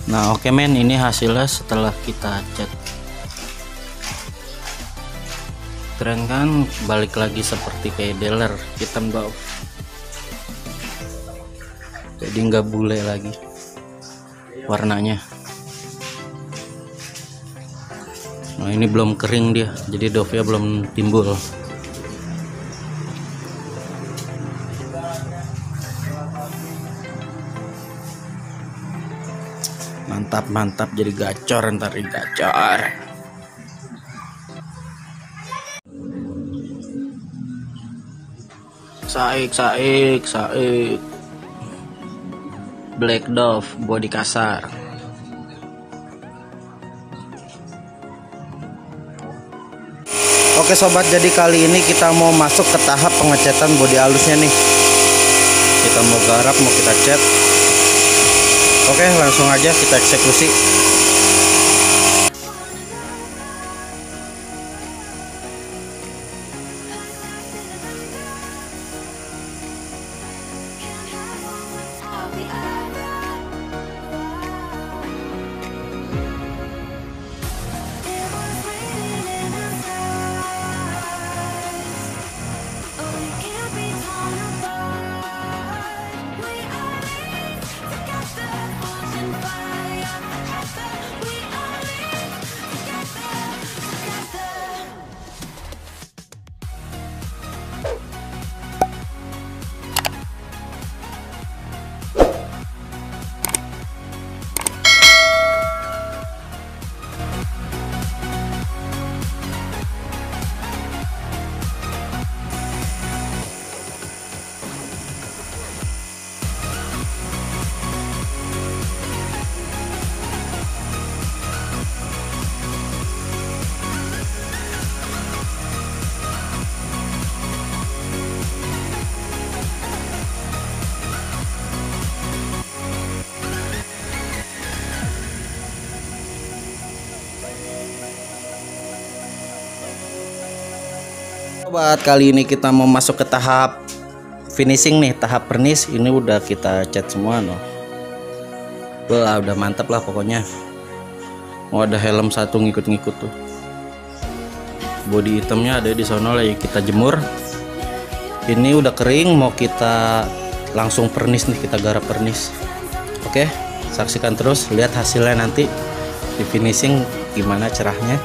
Nah oke men, ini hasilnya setelah kita cat. Keren kan, balik lagi seperti kayak dealer, hitam bau, jadi nggak bule lagi warnanya. Nah ini belum kering dia, jadi dove-nya belum timbul. Mantap, jadi gacor, ntar gacor. Saik black dove body kasar. Oke sobat, jadi kali ini kita mau masuk ke tahap pengecatan bodi halusnya nih. Kita mau garap, mau kita cat. Oke, langsung aja kita eksekusi. Sobat, kali ini kita mau masuk ke tahap finishing nih, tahap pernis. Ini udah kita cat semua loh. Wah, udah mantap lah pokoknya. Mau ada helm satu ngikut-ngikut tuh. Bodi hitamnya ada di sono lagi kita jemur. Ini udah kering, mau kita langsung pernis nih, kita garap pernis. Oke, saksikan terus, lihat hasilnya nanti di finishing gimana cerahnya.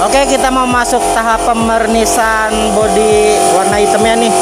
Oke, kita mau masuk tahap pemernisan bodi warna hitamnya nih.